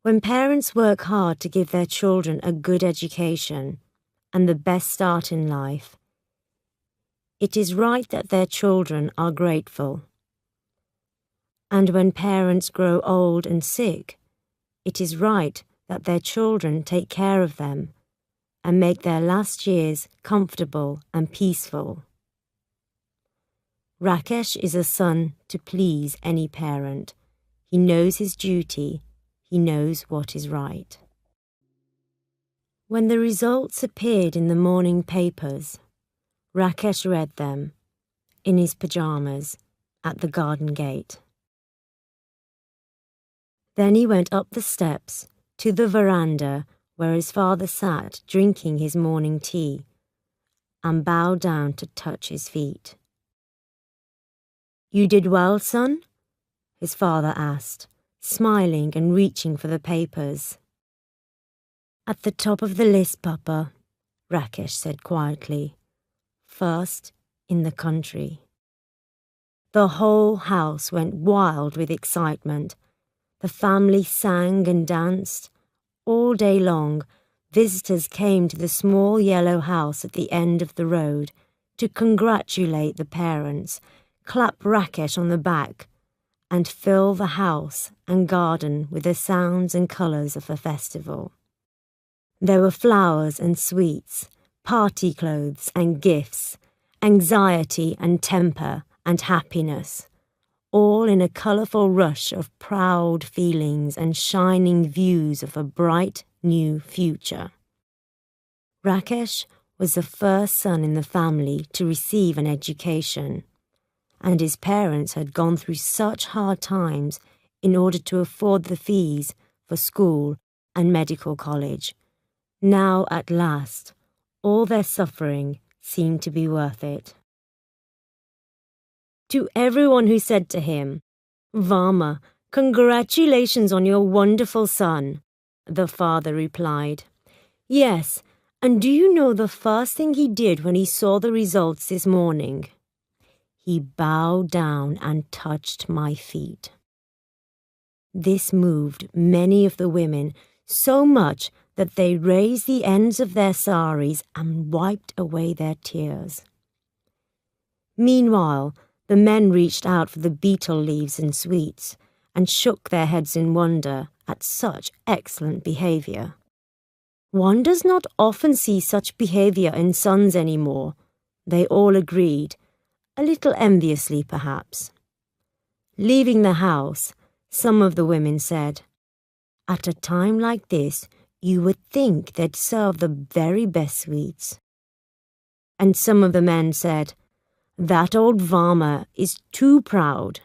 When parents work hard to give their children a good education and the best start in life, it is right that their children are grateful. And when parents grow old and sick, it is right that their children take care of them and make their last years comfortable and peaceful. Rakesh is a son to please any parent. He knows his duty. He knows what is right. When the results appeared in the morning papers, Rakesh read them, in his pyjamas, at the garden gate. Then he went up the steps to the veranda where his father sat drinking his morning tea, and bowed down to touch his feet. "You did well, son?" his father asked, smiling and reaching for the papers. "At the top of the list, Papa," Rakesh said quietly. "First in the country." The whole house went wild with excitement. The family sang and danced. All day long, visitors came to the small yellow house at the end of the road to congratulate the parents, clap Rakesh on the back, and fill the house and garden with the sounds and colours of the festival. There were flowers and sweets, party clothes and gifts, anxiety and temper and happiness, all in a colourful rush of proud feelings and shining views of a bright new future. Rakesh was the first son in the family to receive an education, and his parents had gone through such hard times in order to afford the fees for school and medical college. Now, at last, all their suffering seemed to be worth it. To everyone who said to him, "Varma, congratulations on your wonderful son," the father replied, "Yes, and do you know the first thing he did when he saw the results this morning? He bowed down and touched my feet." This moved many of the women so much that they raised the ends of their saris and wiped away their tears. Meanwhile, the men reached out for the betel leaves and sweets and shook their heads in wonder at such excellent behaviour. One does not often see such behaviour in sons anymore, they all agreed, a little enviously perhaps. Leaving the house, some of the women said, "At a time like this, you would think they'd serve the very best sweets." And some of the men said, "That old Varma is too proud.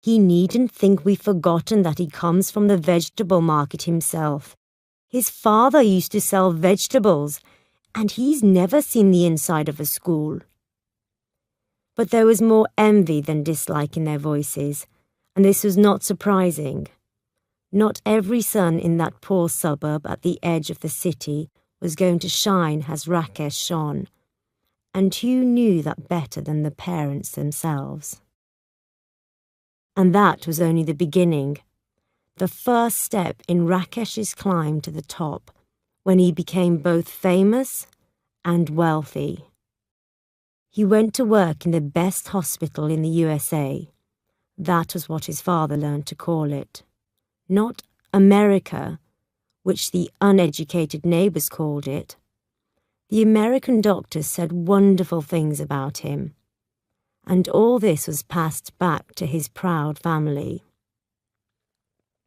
He needn't think we've forgotten that he comes from the vegetable market himself. His father used to sell vegetables, and he's never seen the inside of a school." But there was more envy than dislike in their voices, and this was not surprising. Not every son in that poor suburb at the edge of the city was going to shine as Rakesh shone, and who knew that better than the parents themselves? And that was only the beginning, the first step in Rakesh's climb to the top, when he became both famous and wealthy. He went to work in the best hospital in the USA. That was what his father learned to call it. Not America, which the uneducated neighbours called it. The American doctors said wonderful things about him. And all this was passed back to his proud family.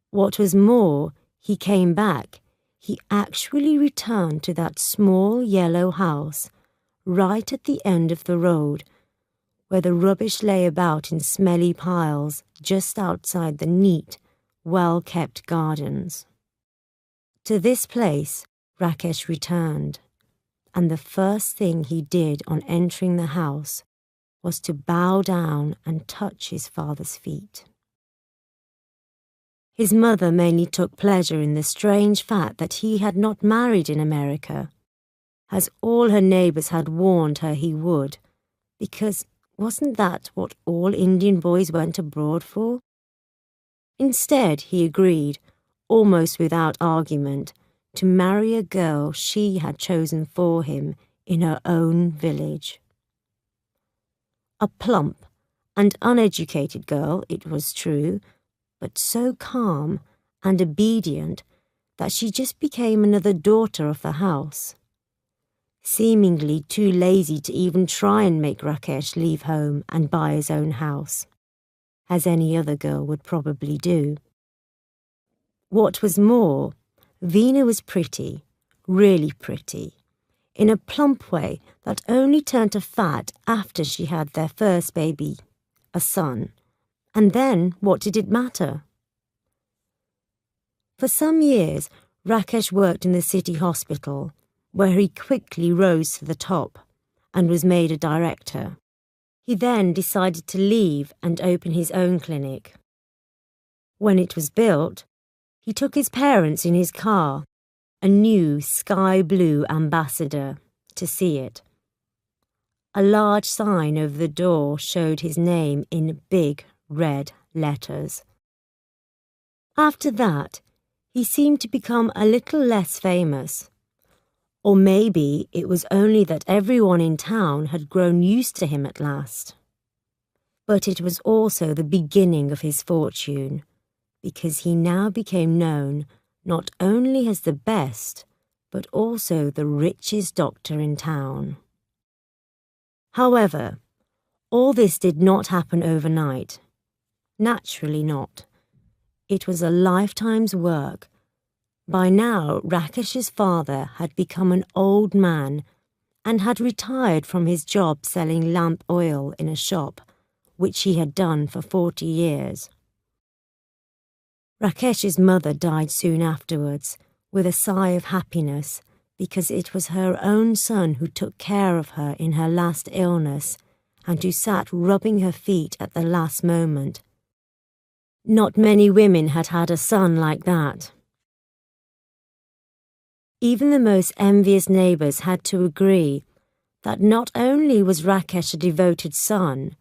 What was more, he came back. He actually returned to that small yellow house right at the end of the road, where the rubbish lay about in smelly piles just outside the neat, well-kept gardens. To this place Rakesh returned, and the first thing he did on entering the house was to bow down and touch his father's feet. His mother mainly took pleasure in the strange fact that he had not married in America, as all her neighbours had warned her he would, because wasn't that what all Indian boys went abroad for? Instead, he agreed, almost without argument, to marry a girl she had chosen for him in her own village. A plump and uneducated girl, it was true, but so calm and obedient that she just became another daughter of the house, seemingly too lazy to even try and make Rakesh leave home and buy his own house, as any other girl would probably do. What was more, Veena was pretty, really pretty, in a plump way that only turned to fat after she had their first baby, a son. And then, what did it matter? For some years, Rakesh worked in the city hospital, where he quickly rose to the top and was made a director. He then decided to leave and open his own clinic. When it was built, he took his parents in his car, a new sky blue Ambassador, to see it. A large sign over the door showed his name in big red letters. After that, he seemed to become a little less famous. Or maybe it was only that everyone in town had grown used to him at last. But it was also the beginning of his fortune, because he now became known not only as the best, but also the richest doctor in town. However, all this did not happen overnight. Naturally not. It was a lifetime's work. By now, Rakesh's father had become an old man and had retired from his job selling lamp oil in a shop, which he had done for 40 years. Rakesh's mother died soon afterwards, with a sigh of happiness, because it was her own son who took care of her in her last illness and who sat rubbing her feet at the last moment. Not many women had had a son like that. Even the most envious neighbours had to agree that not only was Rakesh a devoted son,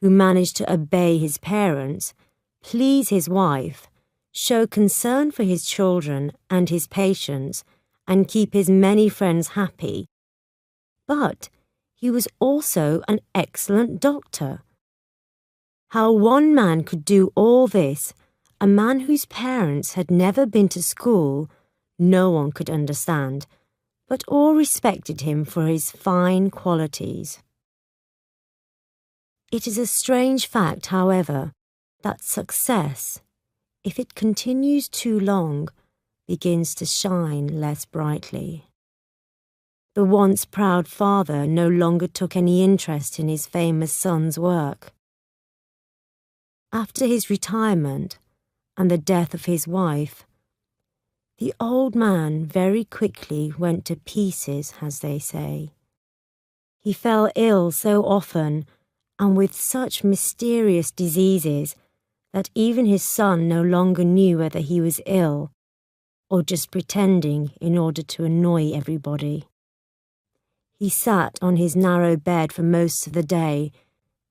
who managed to obey his parents, please his wife, show concern for his children and his patients, and keep his many friends happy, but he was also an excellent doctor. How one man could do all this, a man whose parents had never been to school, no one could understand, but all respected him for his fine qualities. It is a strange fact, however, that success, if it continues too long, begins to shine less brightly. The once proud father no longer took any interest in his famous son's work. After his retirement and the death of his wife, the old man very quickly went to pieces, as they say. He fell ill so often and with such mysterious diseases that even his son no longer knew whether he was ill or just pretending in order to annoy everybody. He sat on his narrow bed for most of the day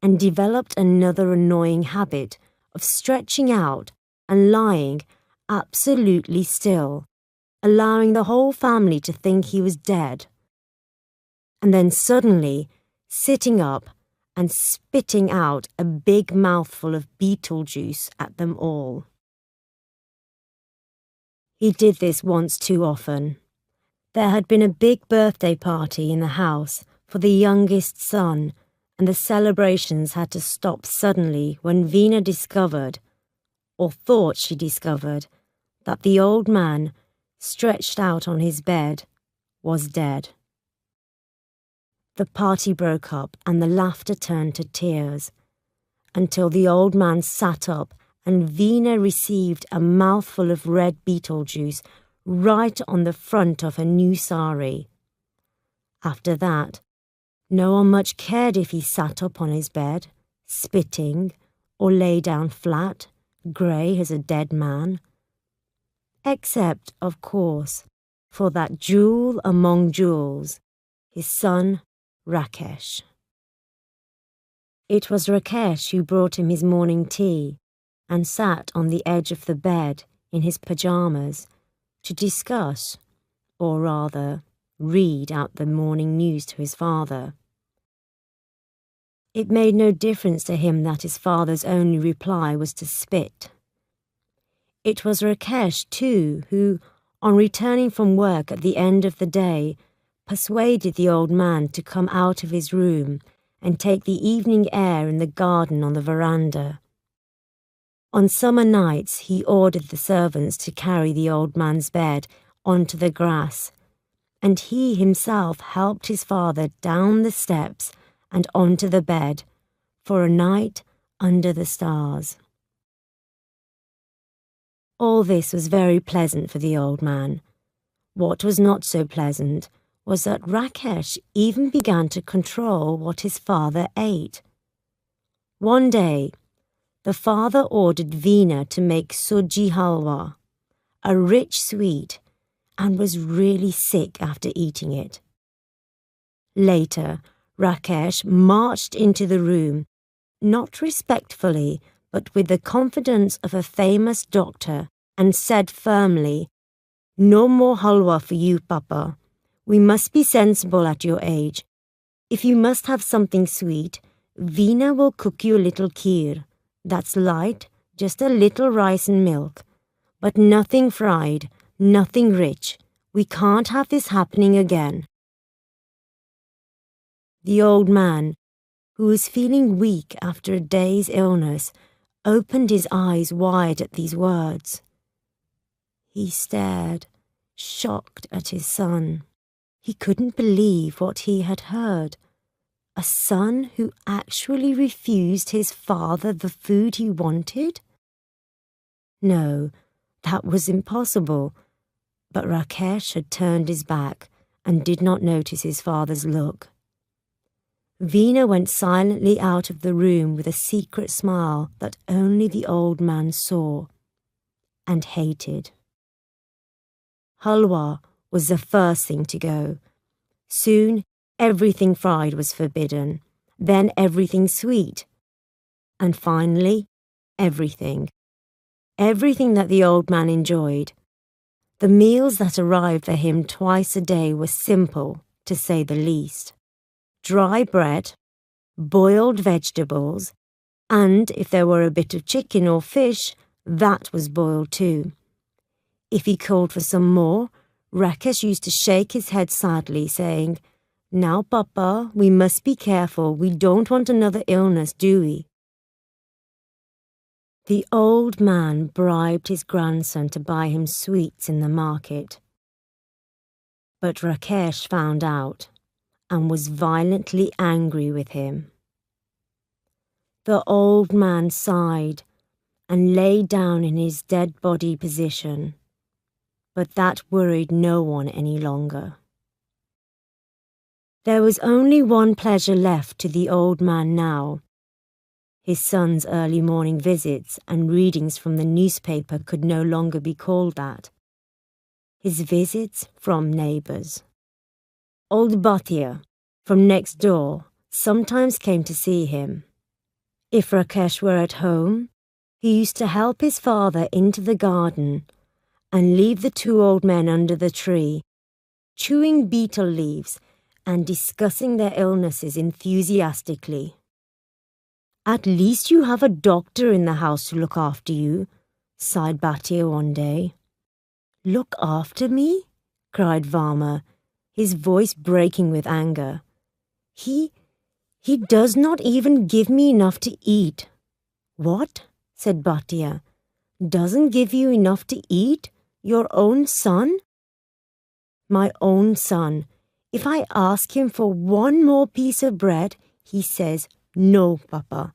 and developed another annoying habit of stretching out and lying absolutely still, allowing the whole family to think he was dead. And then suddenly sitting up and spitting out a big mouthful of beetle juice at them all. He did this once too often. There had been a big birthday party in the house for the youngest son, and the celebrations had to stop suddenly when Veena discovered, or thought she discovered, that the old man, stretched out on his bed, was dead. The party broke up and the laughter turned to tears, until the old man sat up and Veena received a mouthful of red beetle juice right on the front of her new sari. After that, no one much cared if he sat up on his bed, spitting, or lay down flat, grey as a dead man. Except, of course, for that jewel among jewels, his son Rakesh. It was Rakesh who brought him his morning tea and sat on the edge of the bed in his pyjamas to discuss, or rather, read out the morning news to his father. It made no difference to him that his father's only reply was to spit. It was Rakesh, too, who, on returning from work at the end of the day, persuaded the old man to come out of his room and take the evening air in the garden on the veranda. On summer nights, he ordered the servants to carry the old man's bed onto the grass, and he himself helped his father down the steps and onto the bed for a night under the stars. All this was very pleasant for the old man. What was not so pleasant was that Rakesh even began to control what his father ate. One day, the father ordered Veena to make suji halwa, a rich sweet, and was really sick after eating it. Later, Rakesh marched into the room, not respectfully, but with the confidence of a famous doctor, and said firmly, "No more halwa for you, Papa. We must be sensible at your age. If you must have something sweet, Veena will cook you a little kheer. That's light, just a little rice and milk. But nothing fried, nothing rich. We can't have this happening again." The old man, who was feeling weak after a day's illness, opened his eyes wide at these words. He stared, shocked at his son. He couldn't believe what he had heard. A son who actually refused his father the food he wanted? No, that was impossible. But Rakesh had turned his back and did not notice his father's look. Veena went silently out of the room with a secret smile that only the old man saw and hated. Halwa was the first thing to go. Soon, everything fried was forbidden, then everything sweet, and finally, everything. Everything that the old man enjoyed. The meals that arrived for him twice a day were simple, to say the least. Dry bread, boiled vegetables, and if there were a bit of chicken or fish, that was boiled too. If he called for some more, Rakesh used to shake his head sadly, saying, "Now, Papa, we must be careful. We don't want another illness, do we?" The old man bribed his grandson to buy him sweets in the market. But Rakesh found out and was violently angry with him. The old man sighed and lay down in his dead body position, but that worried no one any longer. There was only one pleasure left to the old man now. His son's early morning visits and readings from the newspaper could no longer be called that. His visits from neighbours. Old Bhatia, from next door, sometimes came to see him. If Rakesh were at home, he used to help his father into the garden and leave the two old men under the tree, chewing betel leaves and discussing their illnesses enthusiastically. "At least you have a doctor in the house to look after you," sighed Bhatia one day. "Look after me?" cried Varma, his voice breaking with anger. He does not even give me enough to eat." "What?" said Bhatia. "Doesn't give you enough to eat? Your own son?" "My own son. If I ask him for one more piece of bread, he says, 'No, Papa.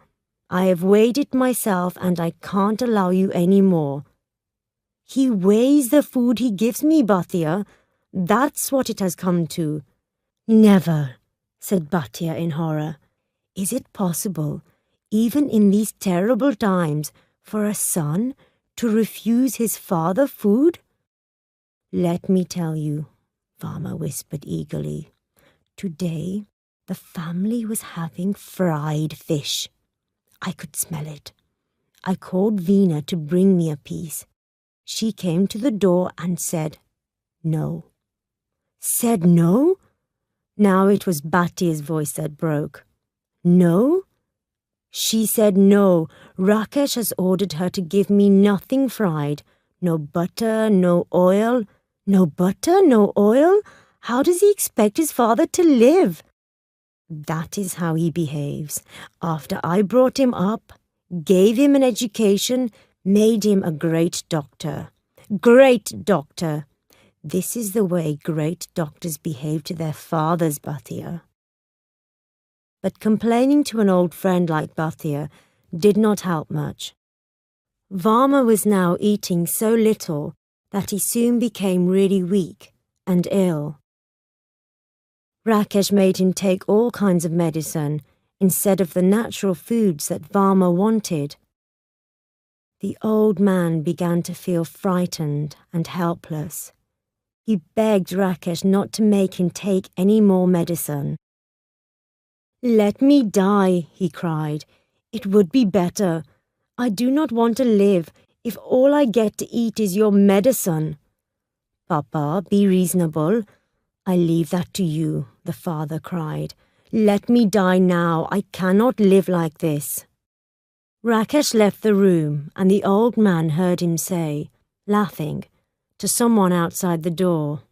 I have weighed it myself and I can't allow you any more.' He weighs the food he gives me, Bhatia. That's what it has come to." "Never," said Bhatia in horror. "Is it possible, even in these terrible times, for a son to refuse his father food?" "Let me tell you," Varma whispered eagerly. "Today, the family was having fried fish. I could smell it. I called Veena to bring me a piece. She came to the door and said no. Said no? Now it was Bhatia's voice that broke. No? She said no. Rakesh has ordered her to give me nothing fried. No butter, no oil. No butter, no oil? How does he expect his father to live? That is how he behaves. After I brought him up, gave him an education, made him a great doctor. Great doctor! This is the way great doctors behave to their fathers, Bhatia. But complaining to an old friend like Bhatia did not help much. Varma was now eating so little that he soon became really weak and ill. Rakesh made him take all kinds of medicine instead of the natural foods that Varma wanted. The old man began to feel frightened and helpless. He begged Rakesh not to make him take any more medicine. "Let me die," he cried. "It would be better. I do not want to live if all I get to eat is your medicine." "Papa, be reasonable. I leave that to you," the father cried. "Let me die now. I cannot live like this." Rakesh left the room, and the old man heard him say, laughing, to someone outside the door,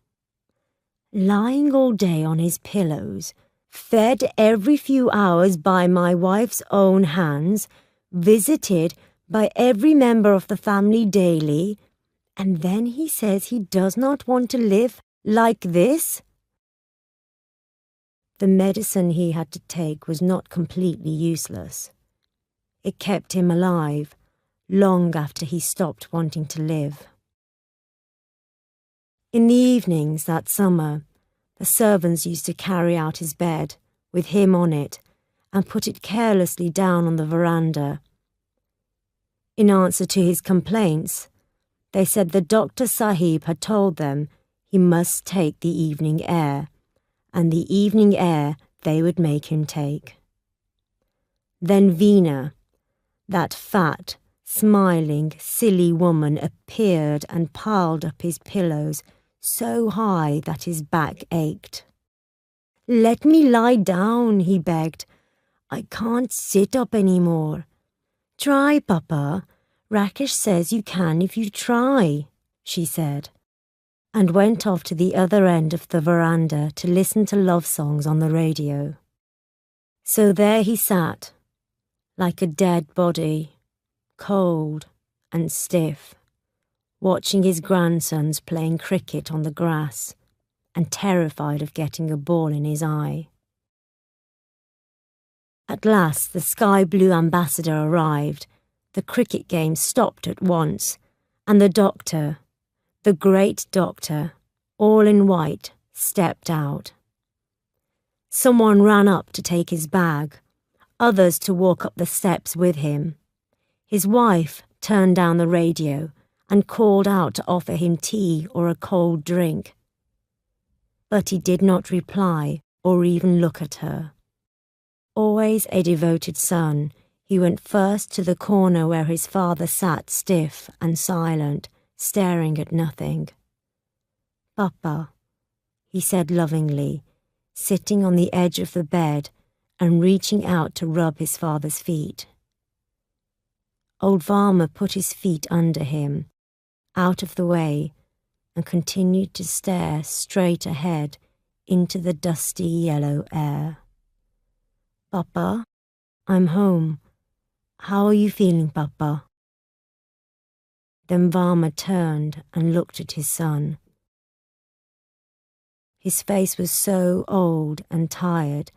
"Lying all day on his pillows, fed every few hours by my wife's own hands, visited by every member of the family daily, and then he says he does not want to live like this?" The medicine he had to take was not completely useless. It kept him alive long after he stopped wanting to live. In the evenings that summer, the servants used to carry out his bed with him on it and put it carelessly down on the veranda. In answer to his complaints, they said the Doctor Sahib had told them he must take the evening air, and the evening air they would make him take. Then Veena, that fat, smiling, silly woman, appeared and piled up his pillows so high that his back ached. "Let me lie down," he begged. "I can't sit up any more." "Try, Papa. Rakesh says you can if you try," she said, and went off to the other end of the veranda to listen to love songs on the radio. So there he sat, like a dead body, cold and stiff, watching his grandsons playing cricket on the grass and terrified of getting a ball in his eye. At last the sky blue ambassador arrived. The cricket game stopped at once, and the doctor, the great doctor, all in white, stepped out. Someone ran up to take his bag, others to walk up the steps with him. His wife turned down the radio and called out to offer him tea or a cold drink. But he did not reply or even look at her. Always a devoted son, he went first to the corner where his father sat stiff and silent, staring at nothing. "Papa," he said lovingly, sitting on the edge of the bed and reaching out to rub his father's feet. Old Varma put his feet under him, out of the way, and continued to stare straight ahead into the dusty yellow air. "Papa, I'm home. How are you feeling, Papa?" Then Varma turned and looked at his son. His face was so old and tired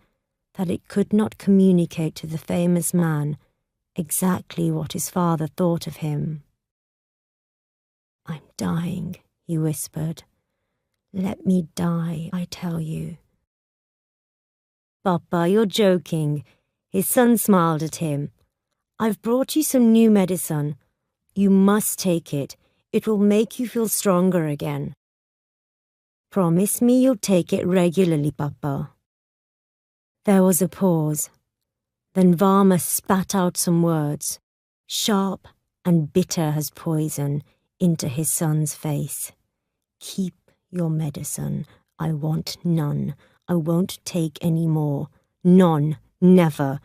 that it could not communicate to the famous man exactly what his father thought of him. "I'm dying," he whispered. "Let me die, I tell you." "Papa, you're joking." His son smiled at him. "I've brought you some new medicine. You must take it. It will make you feel stronger again. Promise me you'll take it regularly, Papa." There was a pause. Then Varma spat out some words, sharp and bitter as poison, into his son's face. "Keep your medicine. I want none. I won't take any more. None. Never."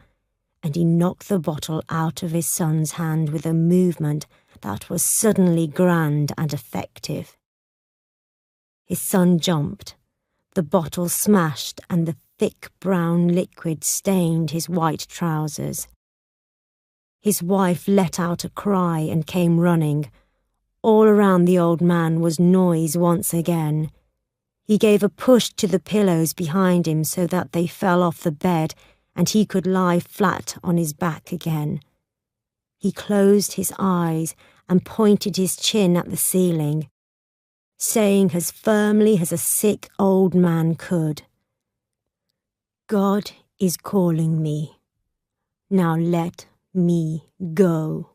And he knocked the bottle out of his son's hand with a movement that was suddenly grand and effective. His son jumped. The bottle smashed and the thick brown liquid stained his white trousers. His wife let out a cry and came running. All around the old man was noise once again. He gave a push to the pillows behind him so that they fell off the bed and he could lie flat on his back again. He closed his eyes and pointed his chin at the ceiling, saying as firmly as a sick old man could, "God is calling me. Now let me go."